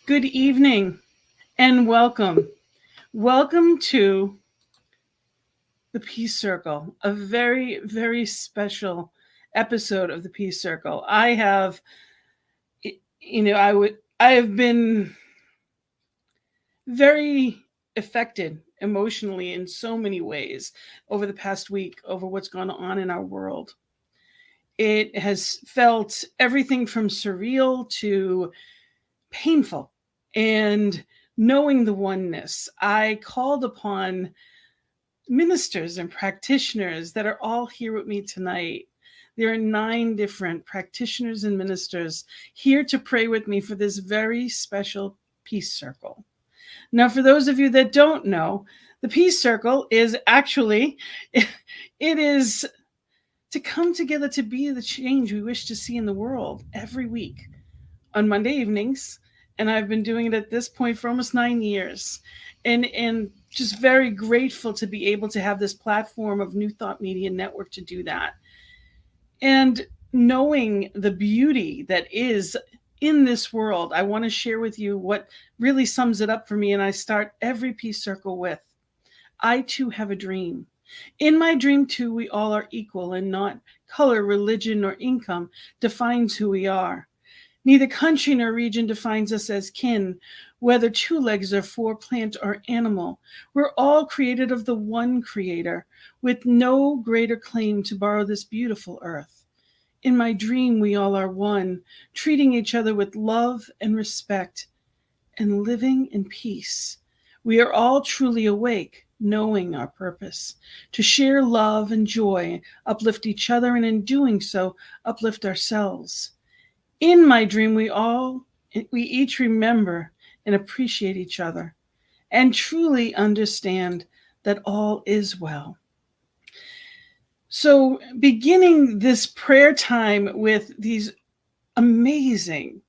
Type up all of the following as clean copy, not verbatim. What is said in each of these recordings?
Good evening and welcome. Welcome to the Peace Circle, a very, very special episode of the Peace Circle. I have been very affected emotionally in so many ways over the past week over what's gone on in our world. It has felt everything from surreal to painful. And knowing the oneness, I called upon ministers and practitioners that are all here with me tonight. There are 9 different practitioners and ministers here to pray with me for this very special Peace Circle. Now, for those of you that don't know, the Peace Circle is actually, it is to come together to be the change we wish to see in the world every week on Monday evenings. And I've been doing it at this point for almost 9 years. And just very grateful to be able to have this platform of New Thought Media Network to do that. And knowing the beauty that is in this world, I want to share with you what really sums it up for me. And I start every Peace Circle with, I too have a dream. In my dream too, we all are equal, and not color, religion, or income defines who we are. Neither country nor region defines us as kin, whether 2 legs or 4, plant or animal. We're all created of the one Creator, with no greater claim to borrow this beautiful earth. In my dream, we all are one, treating each other with love and respect, and living in peace. We are all truly awake, knowing our purpose, to share love and joy, uplift each other, and in doing so, uplift ourselves. In my dream, we each remember and appreciate each other and truly understand that all is well. So, beginning this prayer time with these amazing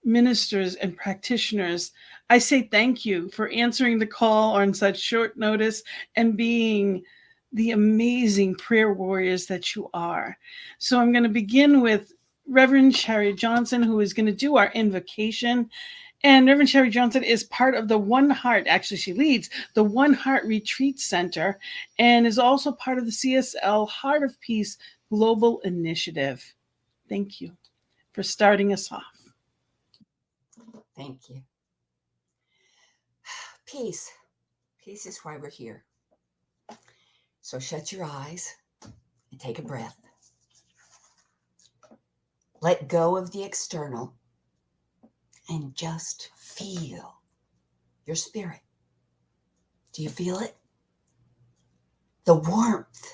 ministers and practitioners, I say thank you for answering the call on such short notice and being the amazing prayer warriors that you are. So I'm going to begin with Reverend Sherry Johnson, who is going to do our invocation. And Reverend Sherry Johnson is part of the One Heart. Actually, she leads the One Heart Retreat Center and is also part of the CSL Heart of Peace Global Initiative. Thank you for starting us off. Thank you. Peace. Peace is why we're here. So shut your eyes and take a breath. Let go of the external and just feel your spirit. Do you feel it? The warmth,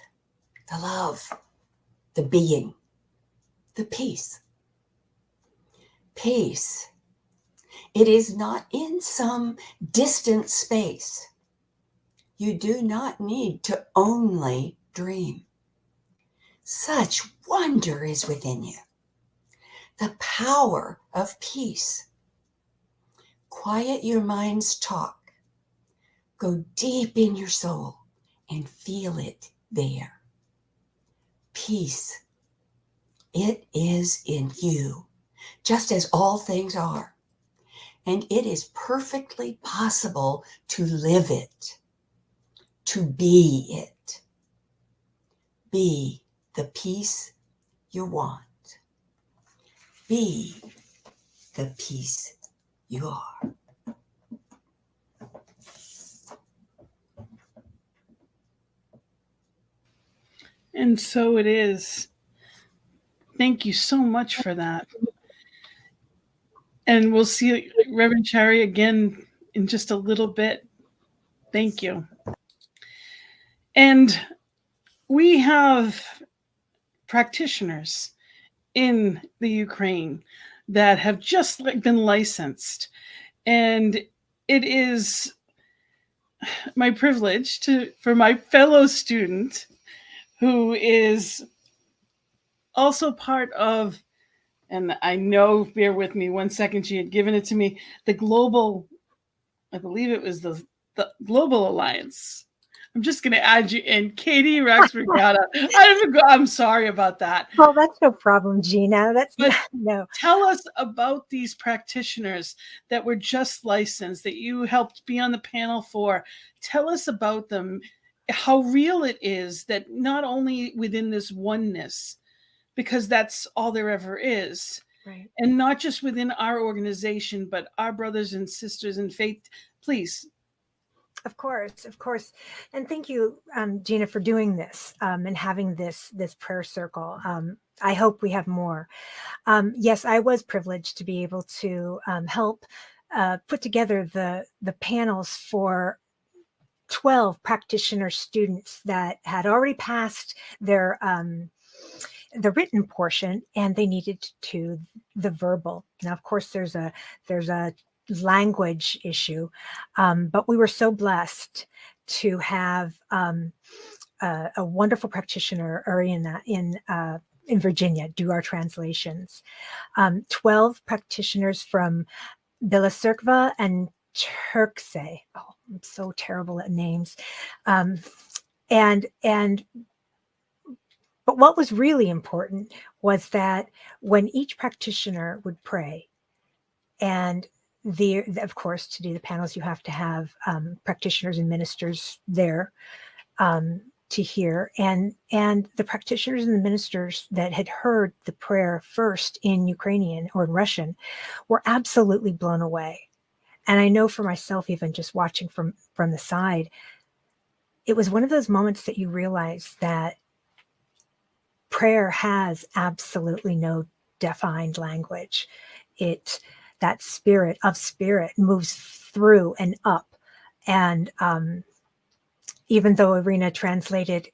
the love, the being, the peace. Peace. It is not in some distant space. You do not need to only dream. Such wonder is within you. The power of peace. Quiet your mind's talk. Go deep in your soul and feel it there. Peace. It is in you, just as all things are. And it is perfectly possible to live it, to be it. Be the peace you want. Be the peace you are. And so it is. Thank you so much for that. And we'll see Reverend Sherry again in just a little bit. Thank you. And we have practitioners in the Ukraine that have just been licensed. And it is my privilege for my fellow student, who is also part of, and I know, bear with me 1 second, she had given it to me, the global, I believe it was the Global Alliance I'm just going to add you in. Katie Rex Brigada. I'm sorry about that. Well, that's no problem, Gina. That's But no. tell us about these practitioners that were just licensed, that you helped be on the panel for. Tell us about them, how real it is that not only within this oneness, because that's all there ever is, Right. and not just within our organization, but our brothers and sisters in faith. Please. Of course, of course. And thank you, Gina, for doing this and having this prayer circle. I hope we have more. Yes, I was privileged to be able to help put together the panels for 12 practitioner students that had already passed their the written portion, and they needed to the verbal. Now, of course, there's a language issue, but we were so blessed to have a wonderful practitioner, Ariana, in Virginia, do our translations. 12 practitioners from Bilasirkva and Turkse. Oh, I'm so terrible at names. But what was really important was that when each practitioner would pray, and of course, to do the panels, you have to have practitioners and ministers there to hear. And the practitioners and the ministers that had heard the prayer first in Ukrainian or in Russian were absolutely blown away. And I know for myself, even just watching from the side, it was one of those moments that you realize that prayer has absolutely no defined language. That spirit moves through and up. And even though Irina translated,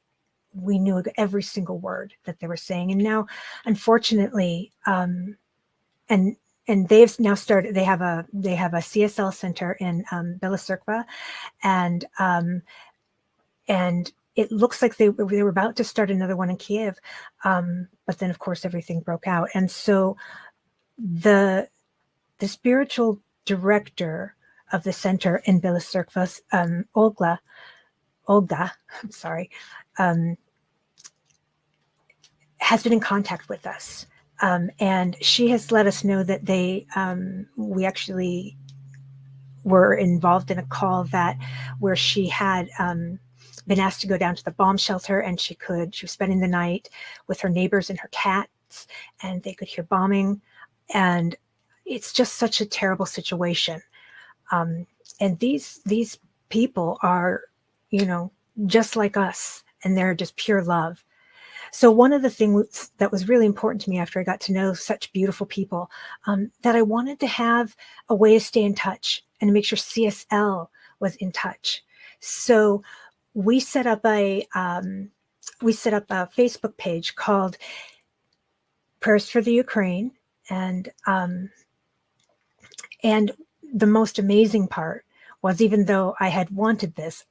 we knew every single word that they were saying. And now, unfortunately, and they've now started. They have a CSL center in Bilasirkva, and it looks like they were about to start another one in Kiev, but then of course everything broke out. And so the spiritual director of the center in Bilasirkva, Olga, I'm sorry, has been in contact with us. And she has let us know that we actually were involved in a call where she had been asked to go down to the bomb shelter, and she was spending the night with her neighbors and her cats, and they could hear bombing. And it's just such a terrible situation. And these people are, just like us, and they're just pure love. So one of the things that was really important to me after I got to know such beautiful people, that I wanted to have a way to stay in touch and to make sure CSL was in touch. So we set up a Facebook page called Prayers for the Ukraine, and the most amazing part was, even though I had wanted this,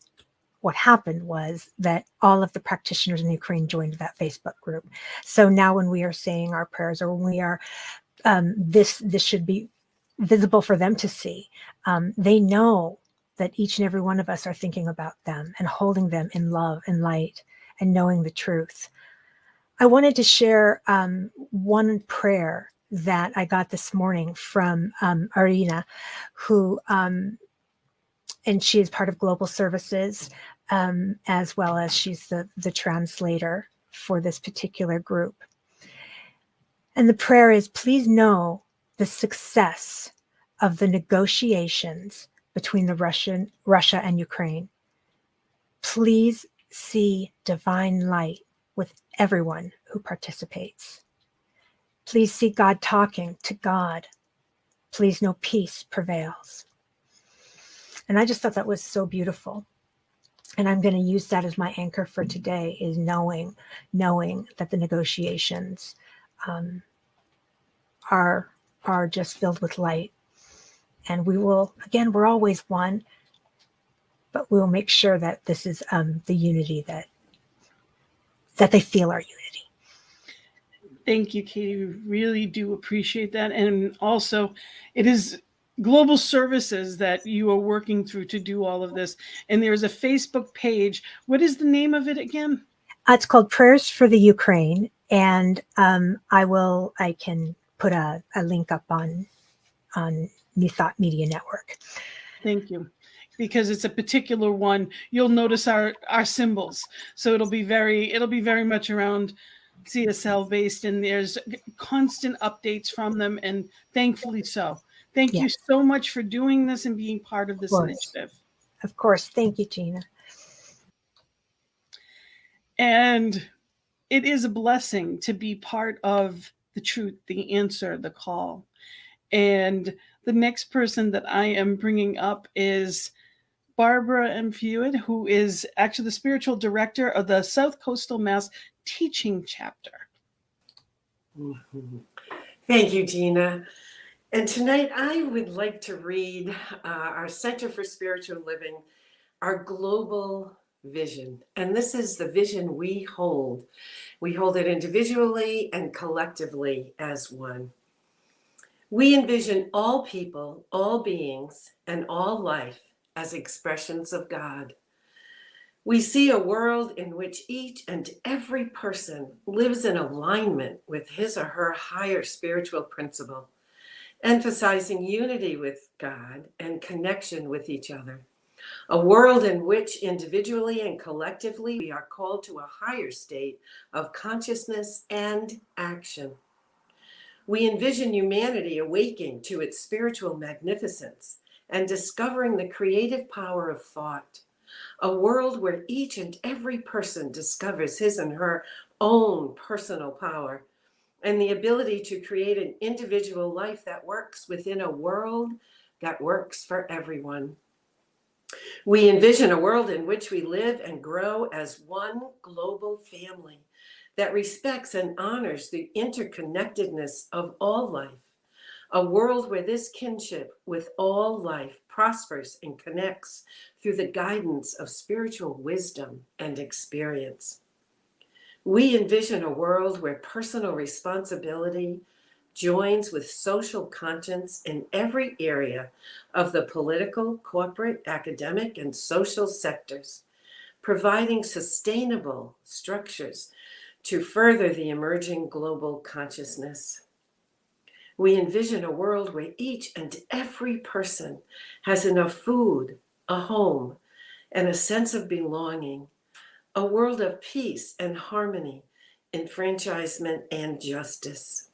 what happened was that all of the practitioners in Ukraine joined that Facebook group. So now when we are saying our prayers, or when we are, this should be visible for them to see. They know that each and every one of us are thinking about them and holding them in love and light and knowing the truth. I wanted to share one prayer that I got this morning from Arina, who, and she is part of Global Services, as well as she's the translator for this particular group. And the prayer is, please know the success of the negotiations between Russia and Ukraine. Please see divine light with everyone who participates. Please see God talking to God. Please know peace prevails. And I just thought that was so beautiful. And I'm going to use that as my anchor for today, is knowing that the negotiations are just filled with light. And we will, again, we're always one, but we will make sure that this is the unity that they feel our unity. Thank you, Katie. We really do appreciate that. And also, it is global services that you are working through to do all of this. And there's a Facebook page. What is the name of it again? It's called Prayers for the Ukraine, and I can put a link up on New Thought Media Network. Thank you. Because it's a particular one. You'll notice our symbols. So it'll be very much around CSL based, and there's constant updates from them, and thankfully so. Thank you so much for doing this and being part of this initiative. Of course. Thank you, Gina. And it is a blessing to be part of the truth, the answer, the call. And the next person that I am bringing up is Barbara M. Fewitt, who is actually the spiritual director of the South Coastal Mass Teaching Chapter. Mm-hmm. Thank you, Gina. And tonight I would like to read our Center for Spiritual Living, our global vision. And this is the vision we hold. We hold it individually and collectively as one. We envision all people, all beings, and all life as expressions of God. We see a world in which each and every person lives in alignment with his or her higher spiritual principle, emphasizing unity with God and connection with each other. A world in which individually and collectively we are called to a higher state of consciousness and action. We envision humanity awaking to its spiritual magnificence and discovering the creative power of thought. A world where each and every person discovers his and her own personal power and the ability to create an individual life that works within a world that works for everyone. We envision a world in which we live and grow as one global family that respects and honors the interconnectedness of all life. A world where this kinship with all life prospers and connects through the guidance of spiritual wisdom and experience. We envision a world where personal responsibility joins with social conscience in every area of the political, corporate, academic, and social sectors, providing sustainable structures to further the emerging global consciousness. We envision a world where each and every person has enough food, a home, and a sense of belonging, a world of peace and harmony, enfranchisement and justice.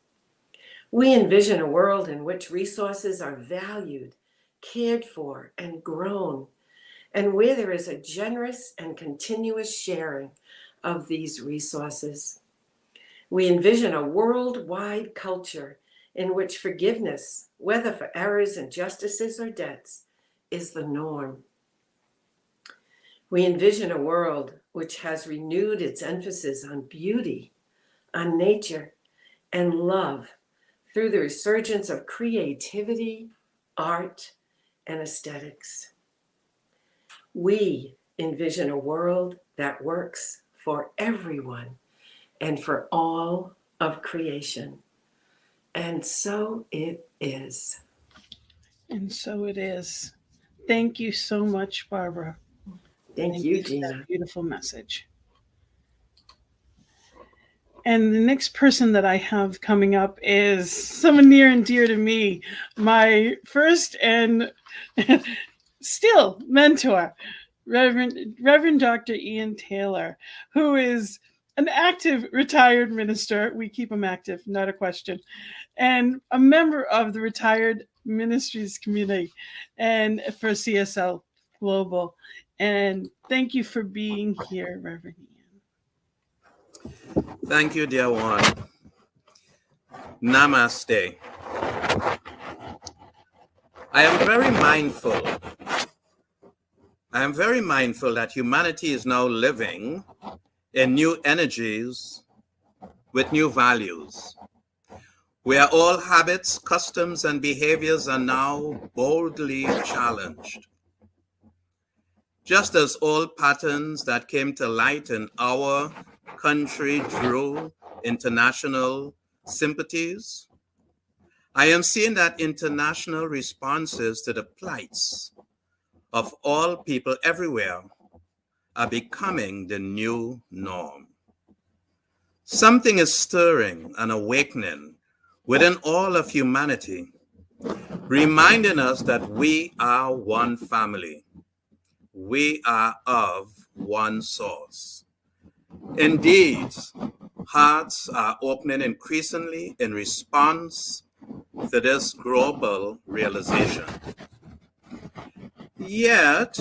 We envision a world in which resources are valued, cared for, and grown, and where there is a generous and continuous sharing of these resources. We envision a worldwide culture in which forgiveness, whether for errors, injustices, or debts, is the norm. We envision a world which has renewed its emphasis on beauty, on nature, and love through the resurgence of creativity, art, and aesthetics. We envision a world that works for everyone and for all of creation. And so it is. And so it is. Thank you so much, Barbara. Thank you, for Gina. that beautiful message. And the next person that I have coming up is someone near and dear to me, my first and still mentor, Reverend Dr. Ian Taylor, who is an active retired minister. We keep him active, not a question, and a member of the Retired Ministries Community and for CSL Global. And thank you for being here, Reverend Ian. Thank you, dear one. Namaste. I am very mindful that humanity is now living in new energies with new values, where all habits, customs, and behaviors are now boldly challenged. Just as all patterns that came to light in our country drew international sympathies, I am seeing that international responses to the plights of all people everywhere are becoming the new norm. Something is stirring and awakening within all of humanity, reminding us that we are one family. We are of one source. Indeed, hearts are opening increasingly in response to this global realization. Yet,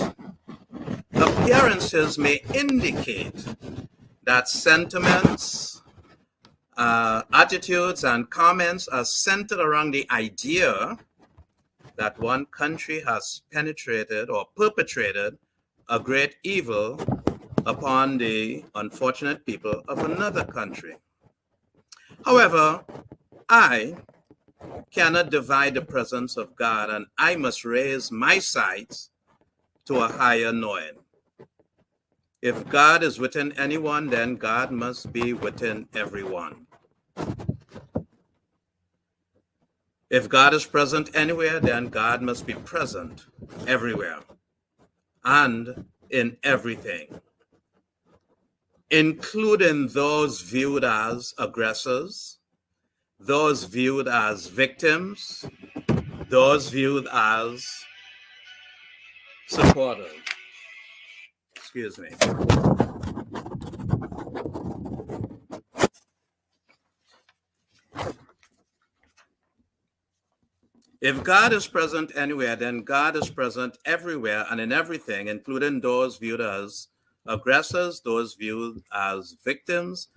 appearances may indicate that sentiments, attitudes, and comments are centered around the idea that one country has penetrated or perpetrated a great evil upon the unfortunate people of another country. However, I cannot divide the presence of God, and I must raise my sights to a higher knowing. If God is within anyone, then God must be within everyone. If God is present anywhere, then God must be present everywhere and in everything, including those viewed as aggressors, those viewed as victims, those viewed as supporters. Excuse me. If God is present anywhere, then God is present everywhere and in everything, including those viewed as aggressors, those viewed as victims,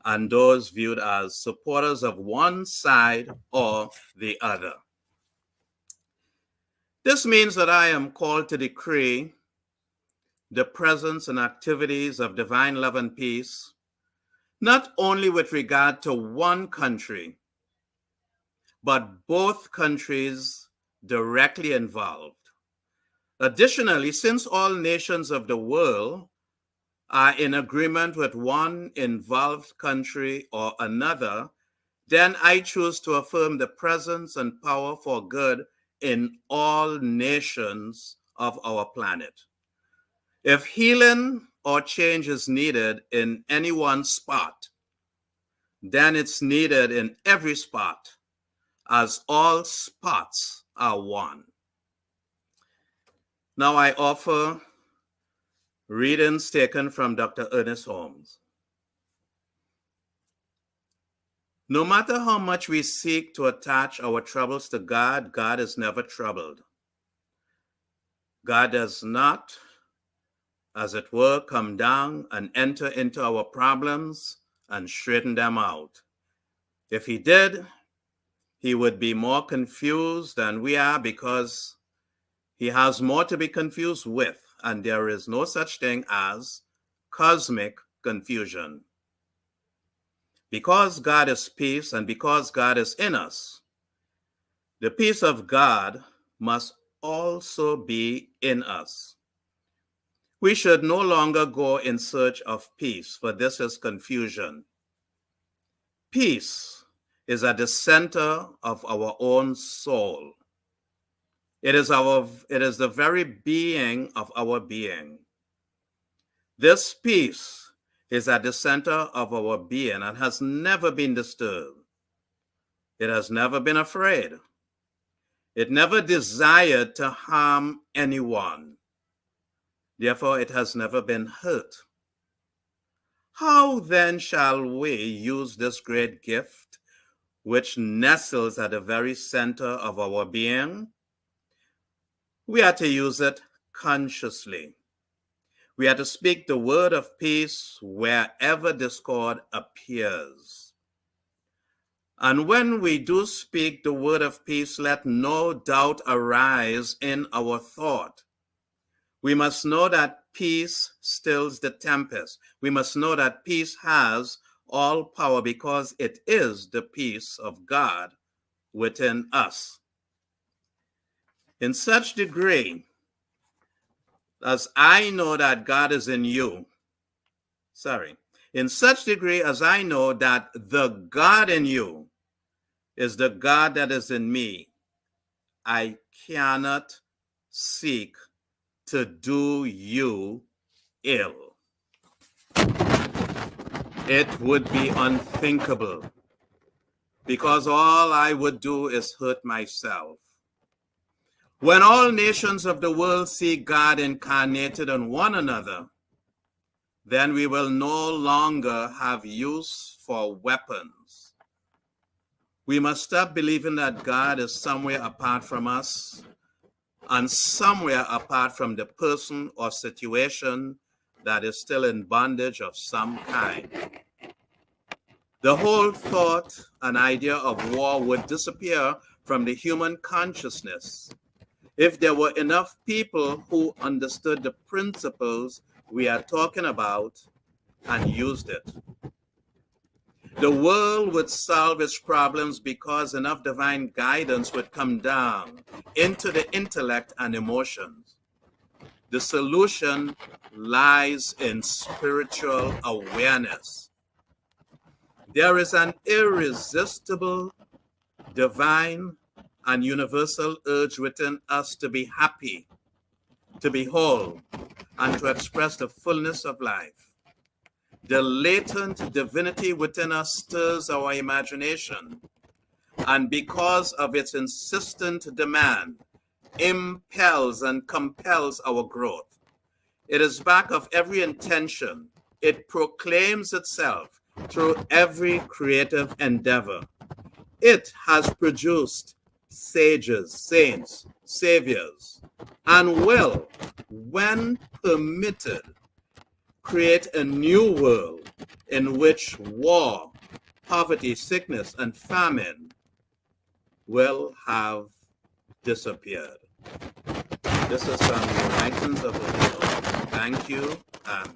and those viewed as supporters of one side or the other. This means that I am called to decree the presence and activities of divine love and peace, not only with regard to one country, but both countries directly involved. Additionally, since all nations of the world are in agreement with one involved country or another, then I choose to affirm the presence and power for good in all nations of our planet. If healing or change is needed in any one spot, then it's needed in every spot, as all spots are one. Now I offer readings taken from Dr. Ernest Holmes. No matter how much we seek to attach our troubles to God, God is never troubled. God does not, as it were, come down and enter into our problems and straighten them out. If he did, he would be more confused than we are, because he has more to be confused with, and there is no such thing as cosmic confusion. Because God is peace and because God is in us, the peace of God must also be in us. We should no longer go in search of peace, for this is confusion. Peace is at the center of our own soul. It is the very being of our being. This peace is at the center of our being and has never been disturbed. It has never been afraid. It never desired to harm anyone. Therefore, it has never been hurt. How then shall we use this great gift, which nestles at the very center of our being? We are to use it consciously. We are to speak the word of peace wherever discord appears. And when we do speak the word of peace, let no doubt arise in our thought. We must know that peace stills the tempest. We must know that peace has all power, because it is the peace of God within us. In such degree as I know that God is in you, in such degree as I know that the God in you is the God that is in me. I cannot seek to do you ill. It would be unthinkable, because all I would do is hurt myself. When all nations of the world see God incarnated in one another, then we will no longer have use for weapons. We must stop believing that God is somewhere apart from us and somewhere apart from the person or situation that is still in bondage of some kind. The whole thought and idea of war would disappear from the human consciousness if there were enough people who understood the principles we are talking about and used it. The world would solve its problems because enough divine guidance would come down into the intellect and emotions. The solution lies in spiritual awareness. There is an irresistible, divine, and universal urge within us to be happy, to be whole, and to express the fullness of life. The latent divinity within us stirs our imagination, and because of its insistent demand, impels and compels our growth. It is back of every intention. It proclaims itself through every creative endeavor. It has produced sages, saints, saviors, and will, when permitted, create a new world in which war, poverty, sickness, and famine will have disappeared. This is from the writings of the world. Thank you, and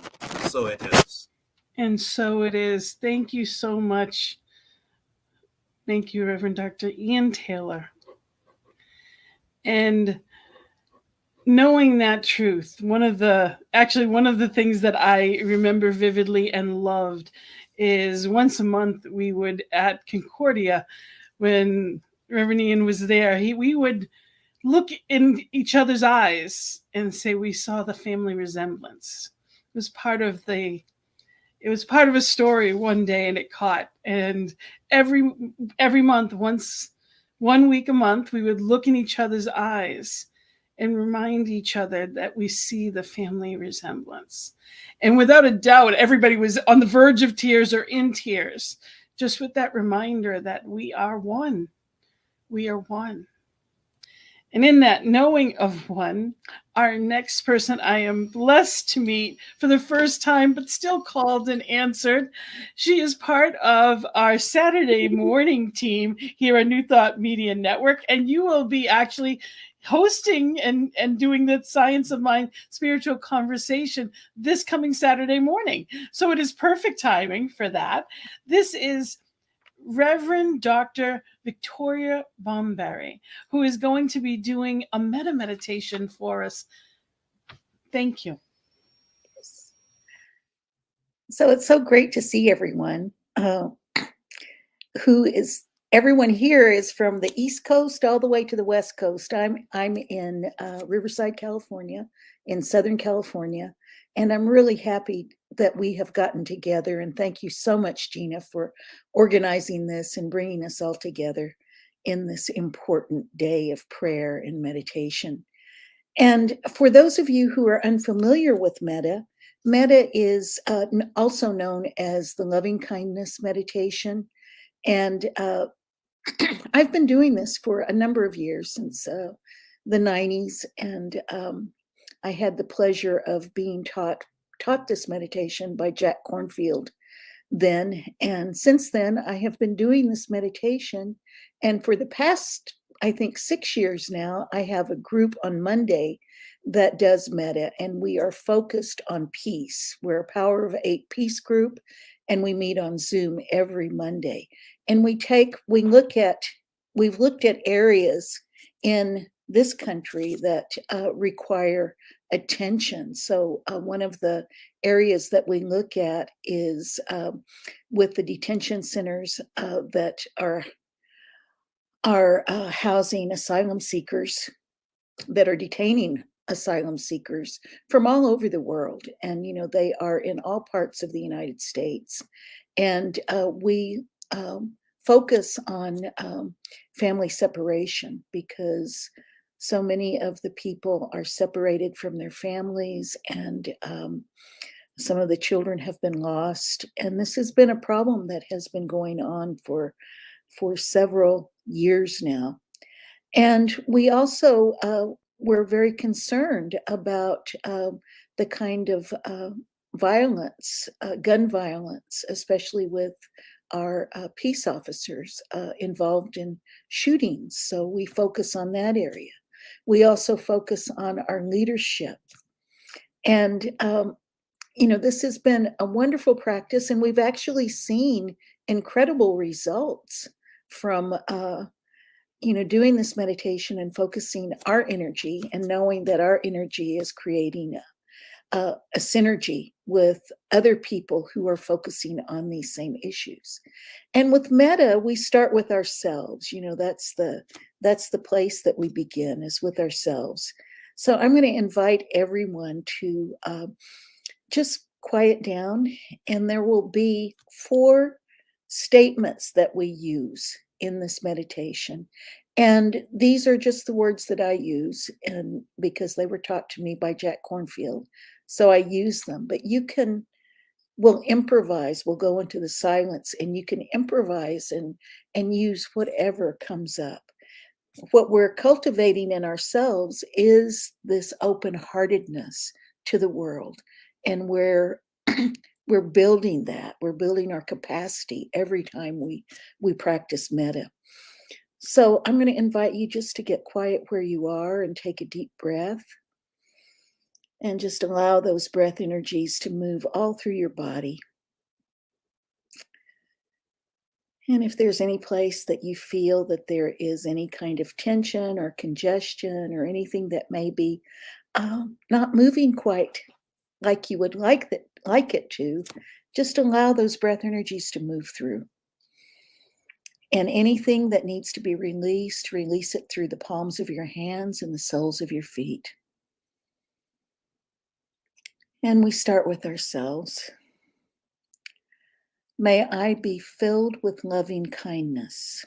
so it is. And so it is. Thank you so much. Thank you, Reverend Dr. Ian Taylor. And knowing that truth, one of the things that I remember vividly and loved is once a month we would, at Concordia, when Reverend Ian was there, we would look in each other's eyes and say we saw the family resemblance. It was part of a story one day, and it caught. And every month, one week a month, we would look in each other's eyes and remind each other that we see the family resemblance. And without a doubt, everybody was on the verge of tears or in tears, just with that reminder that we are one. We are one. And in that knowing of one, our next person I am blessed to meet for the first time, but still called and answered. She is part of our Saturday morning team here at New Thought Media Network, and you will be actually hosting and doing the Science of Mind spiritual conversation this coming Saturday morning. So it is perfect timing for that. This is Reverend Dr. Victoria Bomberry, who is going to be doing a metta meditation for us. Thank you. So it's so great to see everyone. Everyone here is from the East Coast all the way to the West Coast. I'm in Riverside, California, in Southern California, and I'm really happy that we have gotten together. And thank you so much, Gina, for organizing this and bringing us all together in this important day of prayer and meditation. And for those of you who are unfamiliar with metta, metta is also known as the loving kindness meditation. And I've been doing this for a number of years, since the 90s. And I had the pleasure of being taught this meditation by Jack Kornfield then. And since then, I have been doing this meditation. And for the past, I think, 6 years now, I have a group on Monday that does metta, and we are focused on peace. We're a Power of 8 peace group, and we meet on Zoom every Monday. And we've looked at areas in this country that require attention. So one of the areas that we look at is with the detention centers that are are housing asylum seekers that are detaining asylum seekers from all over the world. And, they are in all parts of the United States. And we focus on family separation because so many of the people are separated from their families, and some of the children have been lost. And this has been a problem that has been going on for several years now. And we also were very concerned about the kind of violence, gun violence, especially with our peace officers involved in shootings. So we focus on that area. We also focus on our leadership. And, this has been a wonderful practice, and we've actually seen incredible results from doing this meditation and focusing our energy and knowing that our energy is creating a synergy with other people who are focusing on these same issues. And with metta, we start with ourselves. That's the place that we begin, is with ourselves. So I'm going to invite everyone to just quiet down, and there will be 4 statements that we use in this meditation. And these are just the words that I use, and because they were taught to me by Jack Kornfield. So I use them, but we'll improvise, we'll go into the silence, and you can improvise and use whatever comes up. What we're cultivating in ourselves is this open-heartedness to the world. And we're building that. We're building our capacity every time we practice metta. So I'm going to invite you just to get quiet where you are and take a deep breath. And just allow those breath energies to move all through your body. And if there's any place that you feel that there is any kind of tension or congestion or anything that may be not moving quite like you would like it to, just allow those breath energies to move through. And anything that needs to be released, release it through the palms of your hands and the soles of your feet. And we start with ourselves. May I be filled with loving kindness.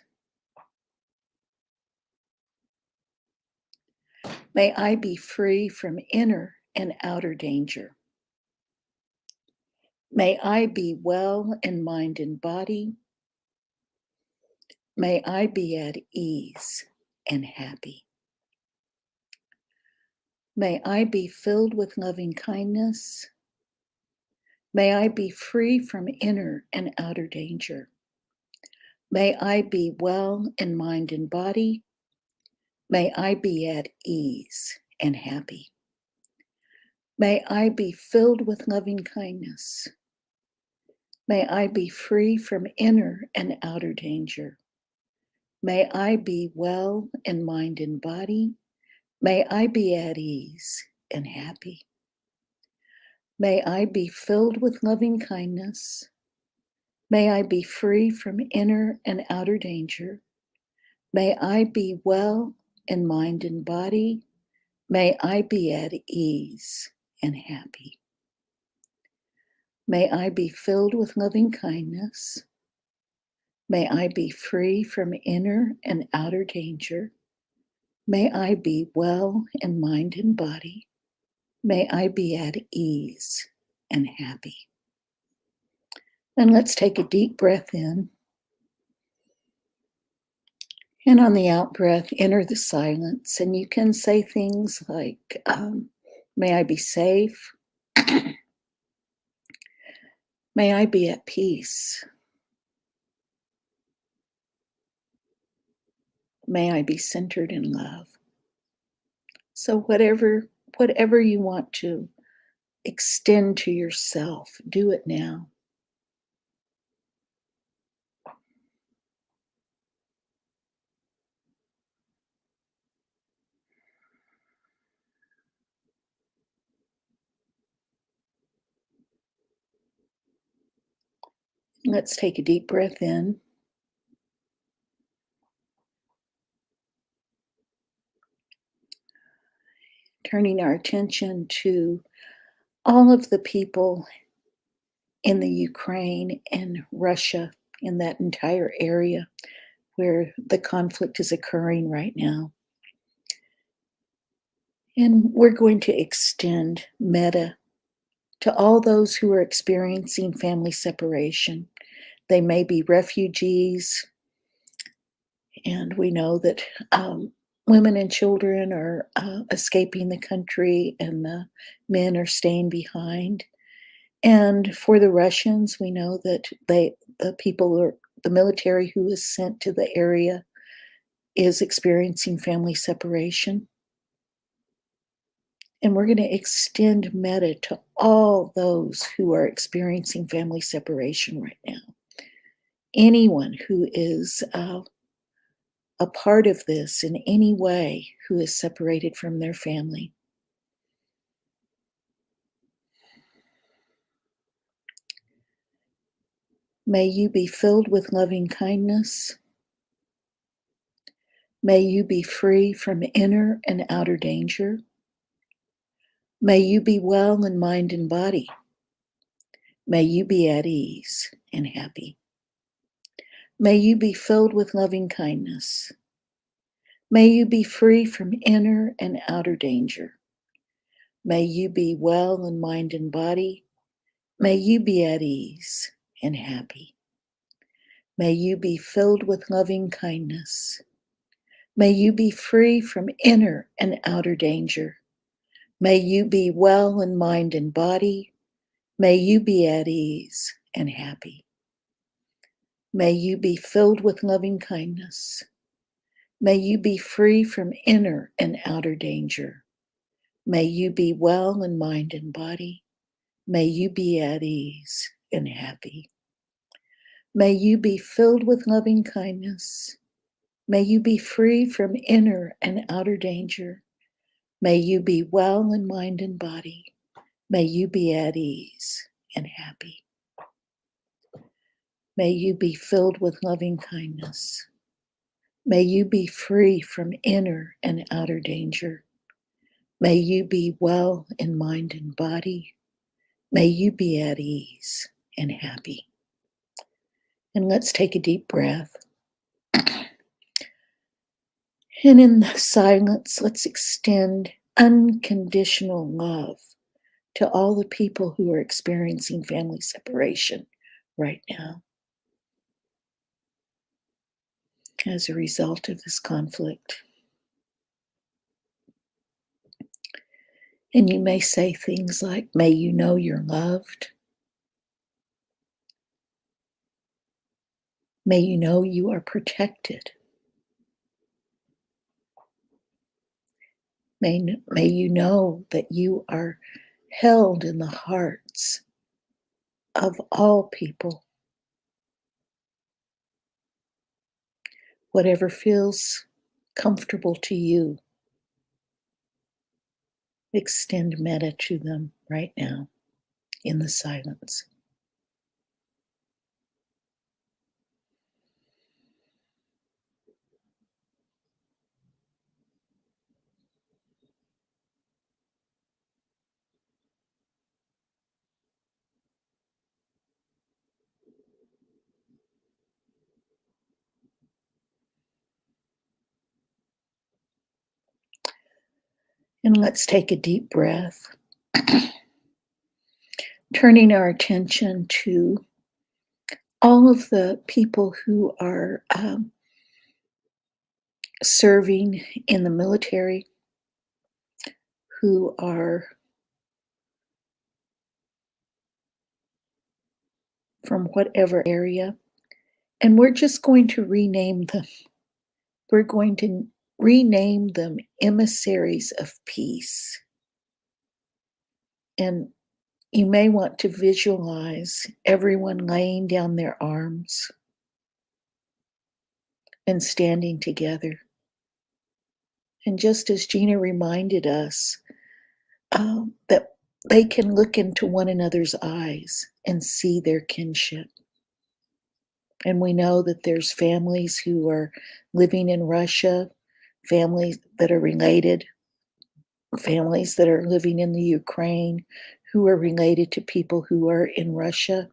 May I be free from inner and outer danger. May I be well in mind and body. May I be at ease and happy. May I be filled with loving kindness. May I be free from inner and outer danger. May I be well in mind and body. May I be at ease and happy. May I be filled with loving kindness. May I be free from inner and outer danger. May I be well in mind and body. May I be at ease and happy. May I be filled with loving kindness. May I be free from inner and outer danger. May I be well in mind and body. May I be at ease and happy. May I be filled with loving kindness. May I be free from inner and outer danger. May I be well in mind and body. May I be at ease and happy. And let's take a deep breath in. And on the out breath, enter the silence. And you can say things like, may I be safe. May I be at peace. May I be centered in love. So whatever you want to extend to yourself, do it now. Let's take a deep breath in. turning our attention to all of the people in the Ukraine and Russia, in that entire area where the conflict is occurring right now. And we're going to extend metta to all those who are experiencing family separation. They may be refugees, and we know that women and children are escaping the country and the men are staying behind. And for the Russians, we know that the military who is sent to the area is experiencing family separation. And we're going to extend metta to all those who are experiencing family separation right now. Anyone who is a part of this in any way, who is separated from their family. May you be filled with loving kindness. May you be free from inner and outer danger. May you be well in mind and body. May you be at ease and happy. May you be filled with loving kindness. May you be free from inner and outer danger. May you be well in mind and body. May you be at ease and happy. May you be filled with loving kindness. May you be free from inner and outer danger. May you be well in mind and body. May you be at ease and happy. May you be filled with loving kindness. May you be free from inner and outer danger. May you be well in mind and body. May you be at ease and happy. May you be filled with loving kindness. May you be free from inner and outer danger. May you be well in mind and body. May you be at ease and happy. May you be filled with loving kindness. May you be free from inner and outer danger. May you be well in mind and body. May you be at ease and happy. And let's take a deep breath. And in the silence, let's extend unconditional love to all the people who are experiencing family separation right now as a result of this conflict. And you may say things like, may you know you're loved. May you know you are protected. May you know that you are held in the hearts of all people. Whatever feels comfortable to you, extend metta to them right now in the silence. And let's take a deep breath, turning our attention to all of the people who are serving in the military, who are from whatever area, and we're just going to rename them. We're going to rename them emissaries of peace. And you may want to visualize everyone laying down their arms and standing together. And just as Gina reminded us, that they can look into one another's eyes and see their kinship. And we know that there's families who are living in Russia, families that are related families that are living in the Ukraine who are related to people who are in Russia.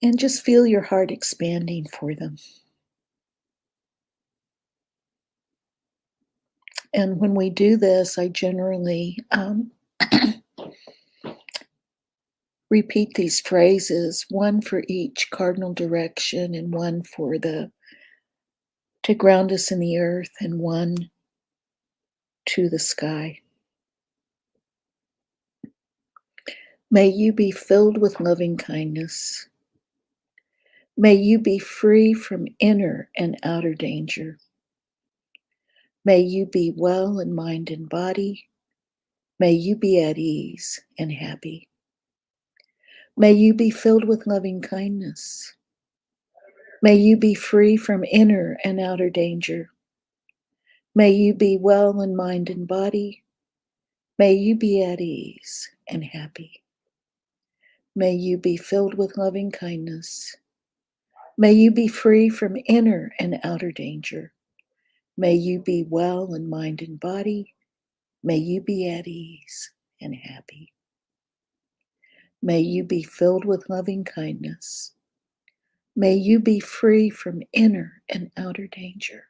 And just feel your heart expanding for them. And when we do this, I generally repeat these phrases, one for each cardinal direction and one for to ground us in the earth and one to the sky. May you be filled with loving kindness. May you be free from inner and outer danger. May you be well in mind and body. May you be at ease and happy. May you be filled with loving kindness. May you be free from inner and outer danger. May you be well in mind and body. May you be at ease and happy. May you be filled with loving kindness. May you be free from inner and outer danger. May you be well in mind and body. May you be at ease and happy. May you be filled with loving kindness. May you be free from inner and outer danger.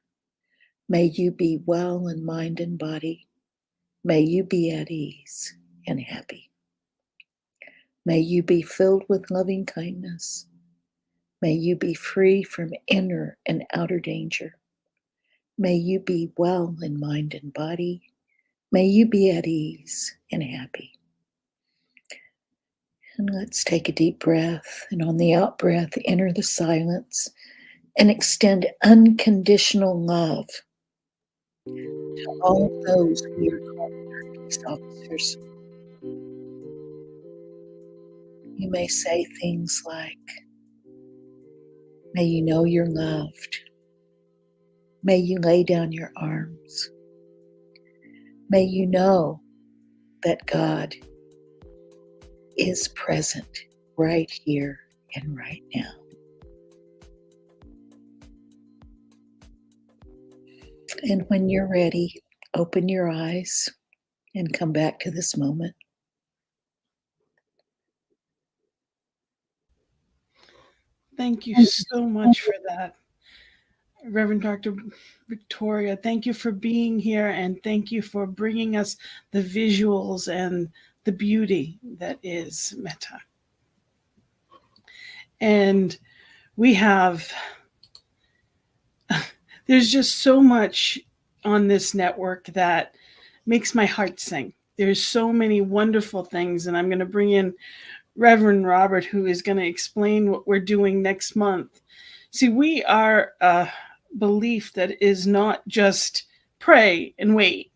May you be well in mind and body. May you be at ease and happy. May you be filled with loving kindness. May you be free from inner and outer danger. May you be well in mind and body. May you be at ease and happy. And let's take a deep breath, and on the out breath, enter the silence and extend unconditional love to all those we are calling our peace officers. You may say things like, may you know you're loved. May you lay down your arms. May you know that God is present right here and right now. And when you're ready, open your eyes and come back to this moment. Thank you so much for that, Reverend Dr. Victoria. Thank you for being here, and thank you for bringing us the visuals and the beauty that is metta. And we have, there's just so much on this network that makes my heart sing. There's so many wonderful things, and I'm going to bring in Reverend Robert, who is going to explain what we're doing next month. See, we are a belief that is not just pray and wait.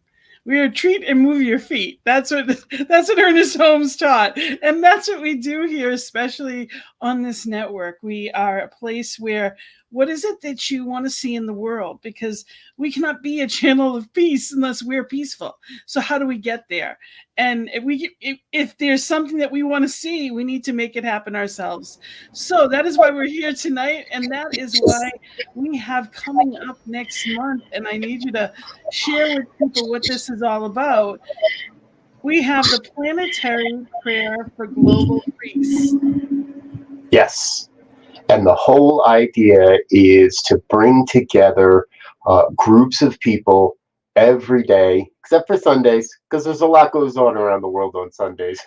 We are treat and move your feet. That's what Ernest Holmes taught. And that's what we do here, especially on this network. We are a place where, what is it that you want to see in the world? Because we cannot be a channel of peace unless we're peaceful. So how do we get there? And if there's something that we want to see, we need to make it happen ourselves. So that is why we're here tonight. And that is why we have coming up next month. And I need you to share with people what this is all about. We have the Planetary Prayer for Global Peace. Yes. And the whole idea is to bring together groups of people every day, except for Sundays, because there's a lot goes on around the world on Sundays,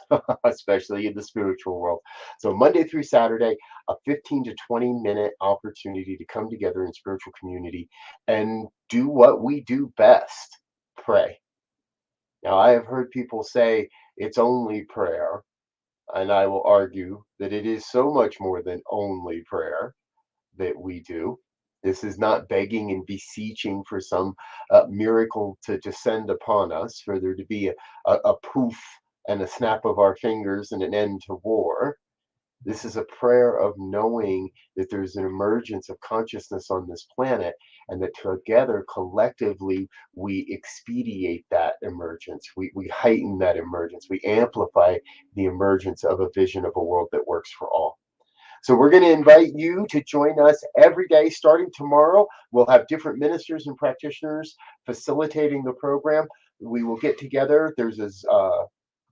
especially in the spiritual world. So Monday through Saturday, a 15 to 20 minute opportunity to come together in spiritual community and do what we do best, pray. Now, I have heard people say it's only prayer. And I will argue that it is so much more than only prayer that we do. This is not begging and beseeching for some miracle to descend upon us, for there to be a poof and a snap of our fingers and an end to war. This is a prayer of knowing that there's an emergence of consciousness on this planet, and that together, collectively, we expedite that emergence. We heighten that emergence. We amplify the emergence of a vision of a world that works for all. So we're going to invite you to join us every day starting tomorrow. We'll have different ministers and practitioners facilitating the program. We will get together. There's this,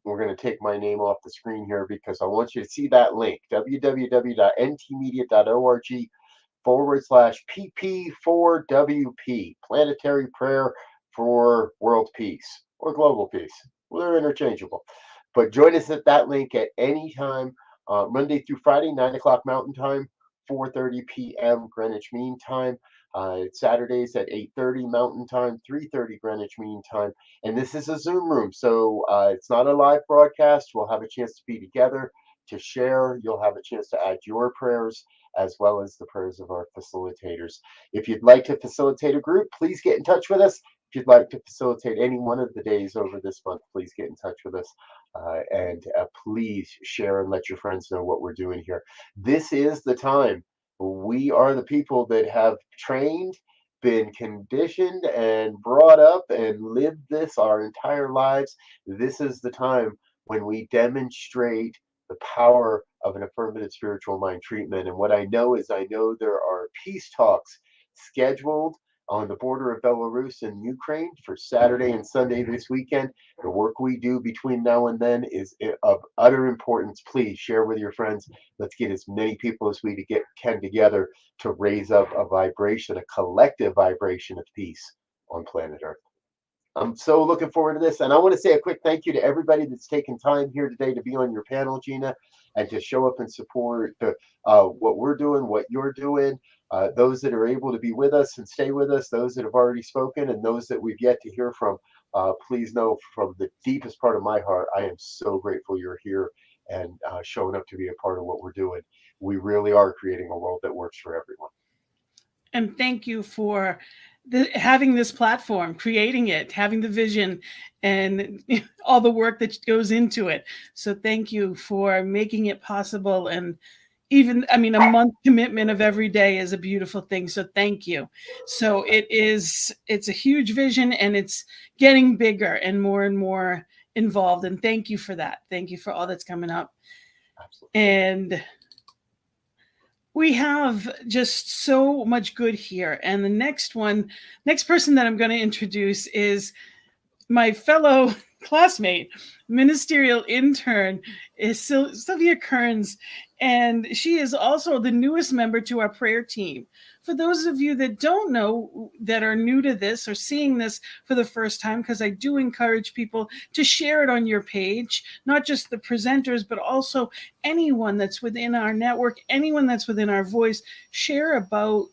we're going to take my name off the screen here because I want you to see that link, www.ntmedia.org/PP4WP, Planetary Prayer for World Peace or Global Peace. Well, they're interchangeable. But join us at that link at any time, Monday through Friday, 9 o'clock Mountain Time, 4:30 p.m. Greenwich Mean Time. Saturdays at 8:30 Mountain Time, 3:30 Greenwich Mean Time. And this is a Zoom room, so it's not a live broadcast. We'll have a chance to be together, to share. You'll have a chance to add your prayers as well as the prayers of our facilitators. If you'd like to facilitate a group, please get in touch with us. If you'd like to facilitate any one of the days over this month, please get in touch with us. And please share and let your friends know what we're doing here. This is the time. We are the people that have trained, been conditioned, and brought up and lived this our entire lives. This is the time when we demonstrate the power of an affirmative spiritual mind treatment. And what I know is there are peace talks scheduled on the border of Belarus and Ukraine for Saturday and Sunday this weekend. The work we do between now and then is of utter importance. Please share with your friends. Let's get as many people as we can together to raise up a vibration, a collective vibration of peace on planet Earth. I'm so looking forward to this. And I want to say a quick thank you to everybody that's taken time here today to be on your panel, Gina, and to show up and support what we're doing, what you're doing. Those that are able to be with us and stay with us, those that have already spoken, and those that we've yet to hear from, please know from the deepest part of my heart, I am so grateful you're here and showing up to be a part of what we're doing. We really are creating a world that works for everyone. And thank you for having this platform, creating it, having the vision, and all the work that goes into it. So thank you for making it possible. And even, I mean, a month commitment of every day is a beautiful thing. So thank you. So it's a huge vision, and it's getting bigger and more involved. And thank you for that. Thank you for all that's coming up. Absolutely. And we have just so much good here. And the next person that I'm going to introduce is my fellow classmate, ministerial intern, is Sylvia Kearns. And she is also the newest member to our prayer team. For those of you that don't know, that are new to this or seeing this for the first time, because I do encourage people to share it on your page, not just the presenters, but also anyone that's within our network, anyone that's within our voice, share about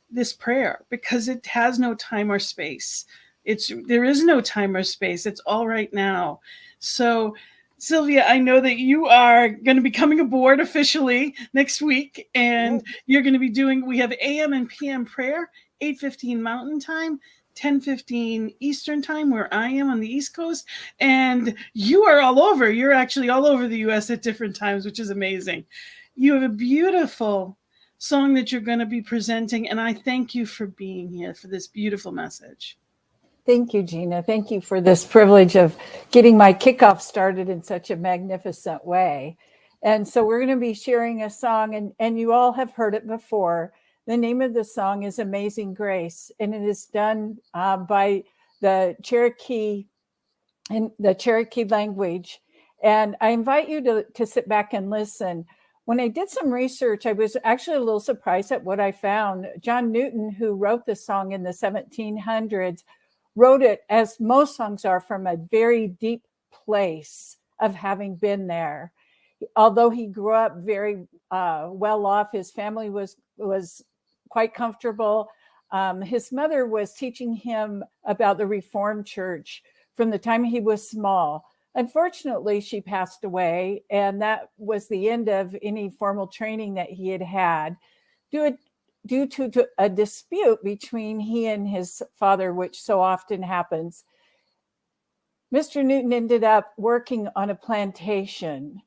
this prayer, because it has no time or space. There is no time or space. It's all right now. So Sylvia, I know that you are going to be coming aboard officially next week, and you're going to be we have AM and PM prayer, 8:15 Mountain Time, 10:15 Eastern Time, where I am on the East Coast, and you are all over. You're actually all over the U.S. at different times, which is amazing. You have a beautiful song that you're going to be presenting, and I thank you for being here for this beautiful message. Thank you, Gina. Thank you for this privilege of getting my kickoff started in such a magnificent way. And so we're going to be sharing a song, and you all have heard it before. The name of the song is Amazing Grace, and it is done by the Cherokee in the Cherokee language. And I invite you to sit back and listen. When I did some research, I was actually a little surprised at what I found. John Newton, who wrote the song in the 1700s, wrote it, as most songs are, from a very deep place of having been there. Although he grew up very well off, his family was quite comfortable. His mother was teaching him about the Reformed Church from the time he was small. Unfortunately, she passed away, and that was the end of any formal training that he had had. Due to a dispute between he and his father, which so often happens, Mr. Newton ended up working on a plantation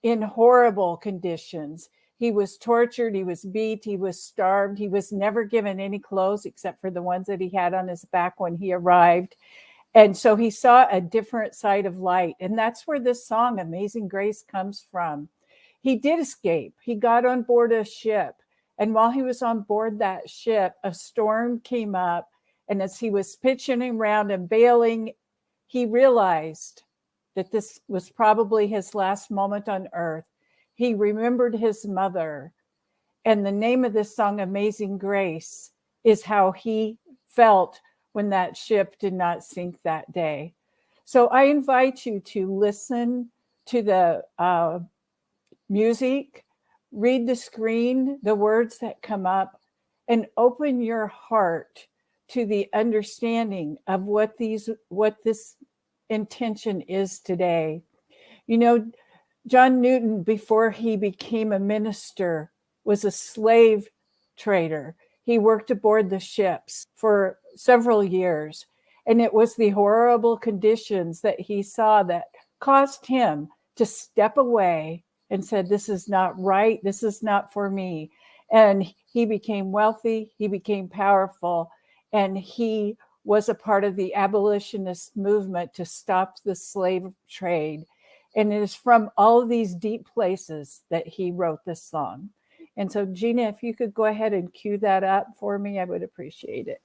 in horrible conditions. He was tortured, he was beat, he was starved. He was never given any clothes except for the ones that he had on his back when he arrived. And so he saw a different side of light. And that's where this song, Amazing Grace, comes from. he did escape. He got on board a ship. And while he was on board that ship, a storm came up. And as he was pitching around and bailing, he realized that this was probably his last moment on earth. He remembered his mother. And the name of this song, Amazing Grace, is how he felt when that ship did not sink that day. So I invite you to listen to the music, read the screen, the words that come up, and open your heart to the understanding of what this intention is today. You know, John Newton, before he became a minister, was a slave trader. He worked aboard the ships for several years, and it was the horrible conditions that he saw that caused him to step away and said, this is not right. This is not for me. And he became wealthy. He became powerful. And he was a part of the abolitionist movement to stop the slave trade. And it is from all of these deep places that he wrote this song. And so, Gina, if you could go ahead and cue that up for me, I would appreciate it.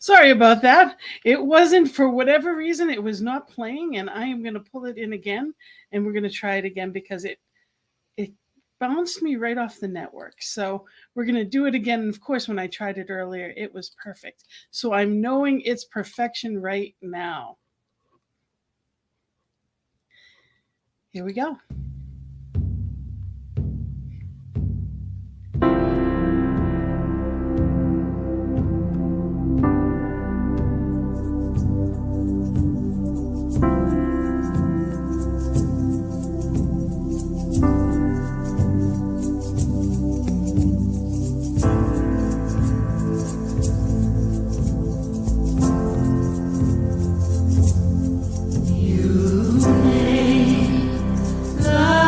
Sorry about that. It wasn't, for whatever reason, it was not playing, and I am going to pull it in again, and we're going to try it again because it bounced me right off the network. So we're going to do it again. And of course, when I tried it earlier, it was perfect. So I'm knowing its perfection right now. Here we go. You made love.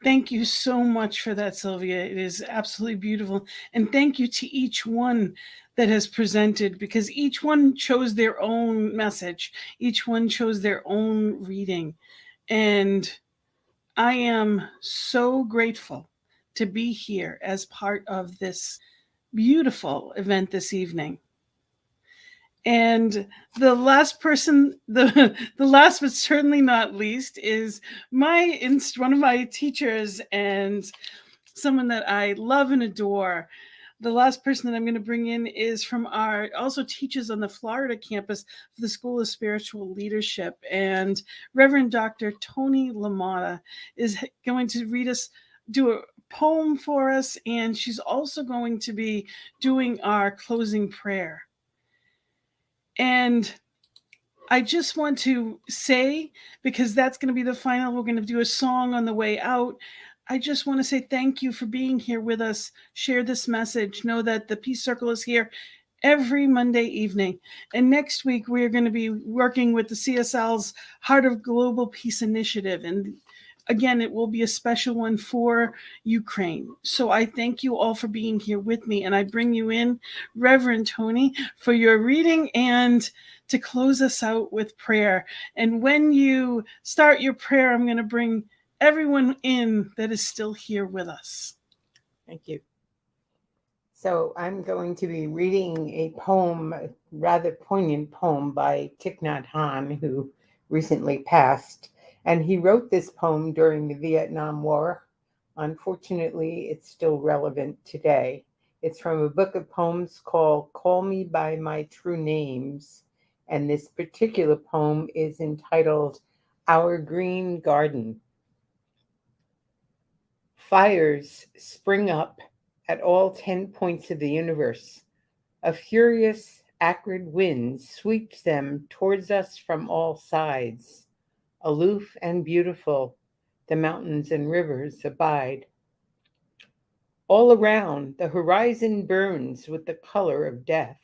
Thank you so much for that, Sylvia. It is absolutely beautiful. And thank you to each one that has presented, because each one chose their own message. Each one chose their own reading. And I am so grateful to be here as part of this beautiful event this evening. And the last person, the last but certainly not least, is one of my teachers and someone that I love and adore. The last person that I'm going to bring in is from also teaches on the Florida campus for the School of Spiritual Leadership. And Reverend Dr. Tony LaMotta is going to do a poem for us. And she's also going to be doing our closing prayer. And I just want to say, because that's going to be the final, we're going to do a song on the way out. I just want to say thank you for being here with us. Share this message. Know that the Peace Circle is here every Monday evening. And next week, we're going to be working with the CSL's Heart of Global Peace Initiative. And again, it will be a special one for Ukraine. So I thank you all for being here with me. And I bring you in, Reverend Tony, for your reading and to close us out with prayer. And when you start your prayer, I'm going to bring everyone in that is still here with us. Thank you. So I'm going to be reading a poem, a rather poignant poem by Thich Nhat Hanh, who recently passed. And he wrote this poem during the Vietnam War. Unfortunately, it's still relevant today. It's from a book of poems called Call Me by My True Names. And this particular poem is entitled Our Green Garden. Fires spring up at all 10 points of the universe. A furious, acrid wind sweeps them towards us from all sides. Aloof and beautiful, the mountains and rivers abide. All around, the horizon burns with the color of death.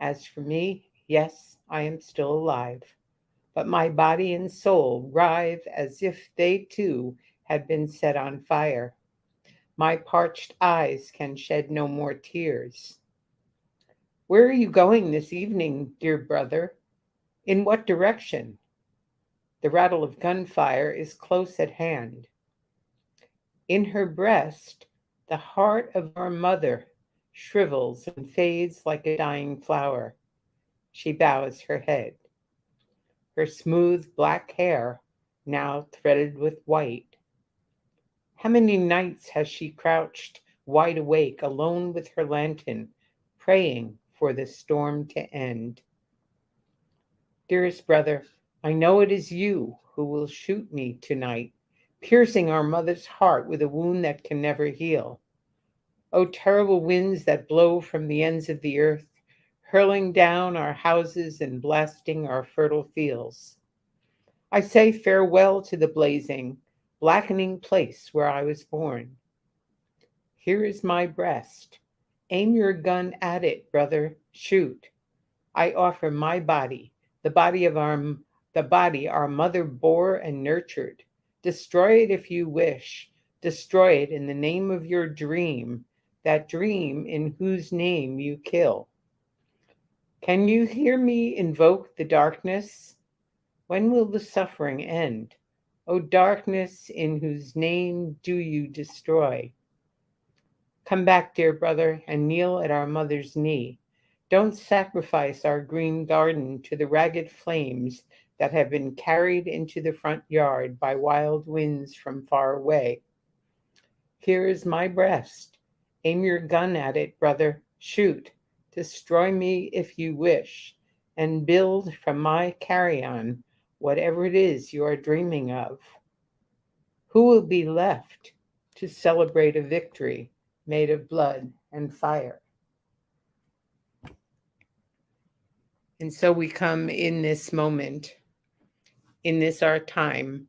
As for me, yes, I am still alive, but my body and soul writhe as if they too had been set on fire. My parched eyes can shed no more tears. Where are you going this evening, dear brother? In what direction? The rattle of gunfire is close at hand. In her breast, the heart of our mother shrivels and fades like a dying flower. She bows her head. Her smooth black hair, now threaded with white. How many nights has she crouched wide awake, alone with her lantern, praying for the storm to end? Dearest brother, I know it is you who will shoot me tonight, piercing our mother's heart with a wound that can never heal. O terrible winds that blow from the ends of the earth, hurling down our houses and blasting our fertile fields. I say farewell to the blazing, blackening place where I was born. Here is my breast. Aim your gun at it, brother. Shoot. I offer my body, the body our mother bore and nurtured. Destroy it if you wish. Destroy it in the name of your dream, that dream in whose name you kill. Can you hear me invoke the darkness? When will the suffering end? O darkness, in whose name do you destroy? Come back, dear brother, and kneel at our mother's knee. Don't sacrifice our green garden to the ragged flames that have been carried into the front yard by wild winds from far away. Here is my breast. Aim your gun at it, brother. Shoot. Destroy me if you wish, and build from my carrion whatever it is you are dreaming of. Who will be left to celebrate a victory made of blood and fire? And so we come in this moment, in this our time,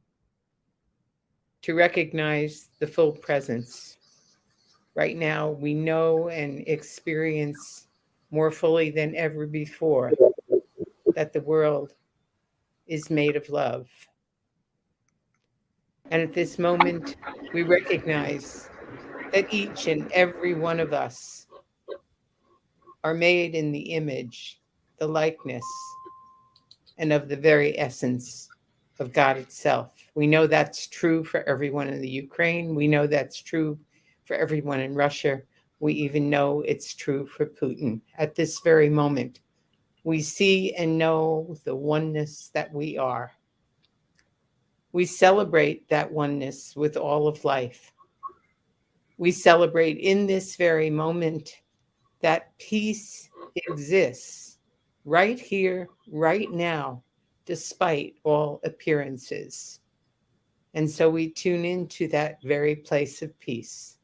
to recognize the full presence. Right now, we know and experience more fully than ever before that the world is made of love. And at this moment, we recognize that each and every one of us are made in the image, the likeness, and of the very essence of God itself. We know that's true for everyone in the Ukraine. We know that's true for everyone in Russia. We even know it's true for Putin. At this very moment, we see and know the oneness that we are. We celebrate that oneness with all of life. We celebrate in this very moment that peace exists right here, right now, despite all appearances. And so we tune into that very place of peace,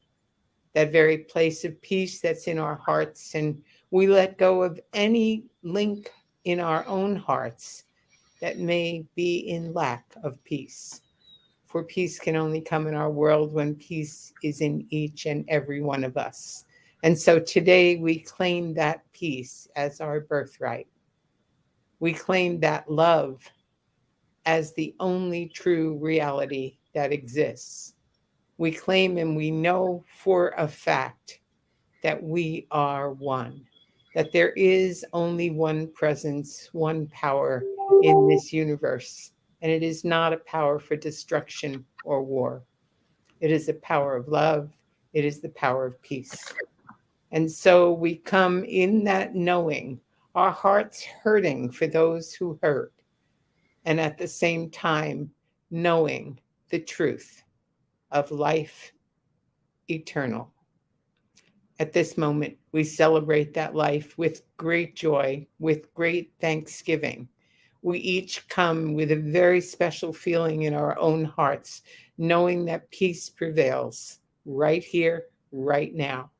that very place of peace that's in our hearts, and we let go of any link in our own hearts that may be in lack of peace. For peace can only come in our world when peace is in each and every one of us. And so today we claim that peace as our birthright. We claim that love as the only true reality that exists. We claim and we know for a fact that we are one, that there is only one presence, one power in this universe. And it is not a power for destruction or war. It is a power of love. It is the power of peace. And so we come in that knowing, our hearts hurting for those who hurt, and at the same time knowing the truth of life eternal. At this moment, we celebrate that life with great joy, with great thanksgiving. We each come with a very special feeling in our own hearts, knowing that peace prevails right here, right now.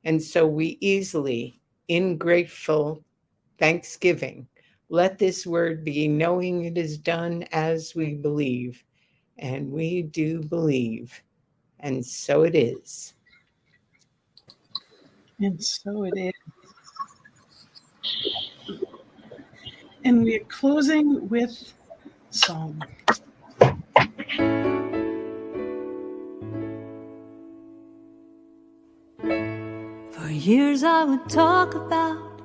And so we easily, in grateful thanksgiving, let this word be, knowing it is done as we believe. And we do believe. And so it is. And so it is. And we are closing with song. For years I would talk about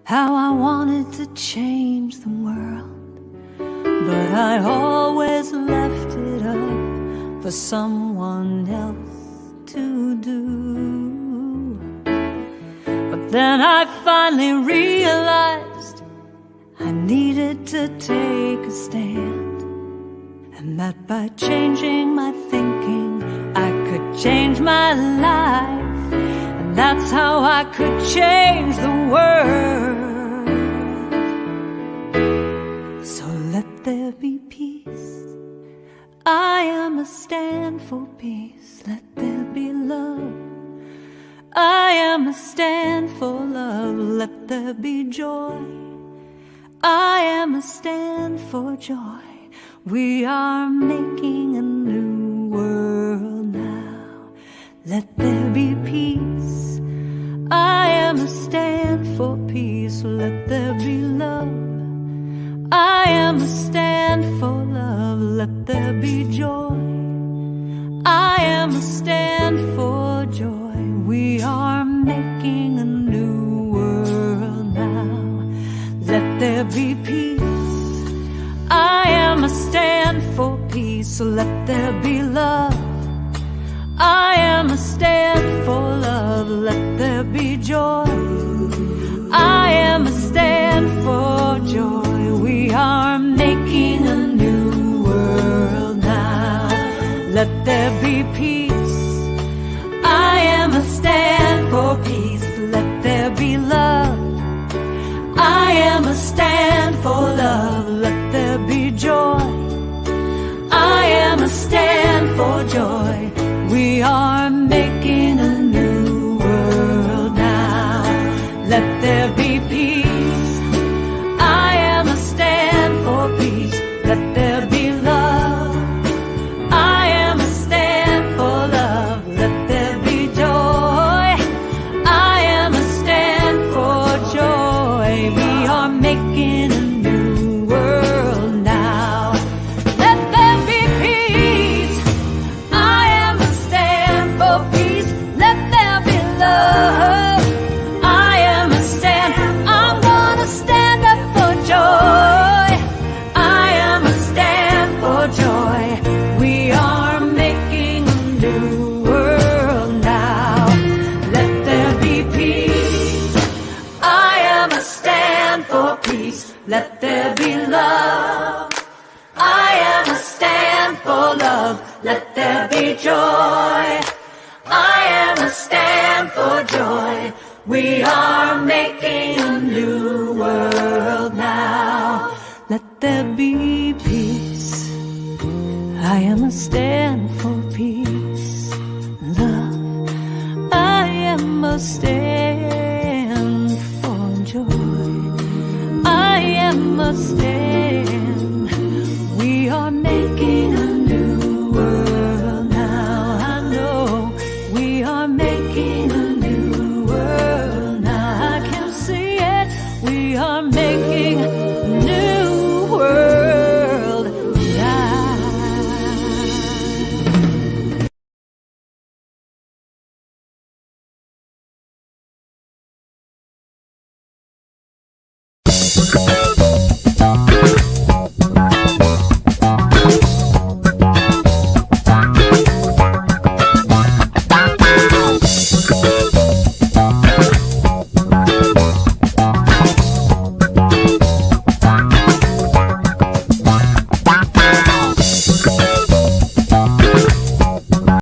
how I wanted to change the world, but I always left it up for someone else to do. But then I finally realized I needed to take a stand, and that by changing my thinking I could change my life. That's how I could change the world. So let there be peace. I am a stand for peace. Let there be love. I am a stand for love. Let there be joy. I am a stand for joy. We are making a new world now. Let there be peace. I am a stand for peace. Let there be love. I am a stand for love. Let there be joy. I am a stand for joy. We are making a new world now. Let there be peace. I am a stand for peace. Let there be love. I am a stand for love. Let there be joy. I am a stand for joy. We are making a new world now. Let there be peace. I am a stand for peace. Let there be love. I am a stand for love. Let there be joy. I am a stand for joy. We are making a new world now. Let there be peace. I am a stand for peace. Let there be love. I am a stand for love. Let there be joy. I am a stand for joy. We are making a new world now. Let there be peace. let there be love. I am a stand for love, let there be joy. I am a stand for joy. We are making a new world now. Let there be peace. I am a stand for peace. Love. I am a stand for joy. I am a stand. We are making a new world now. I know we are making a new world now. I can see it. We are making a new world now.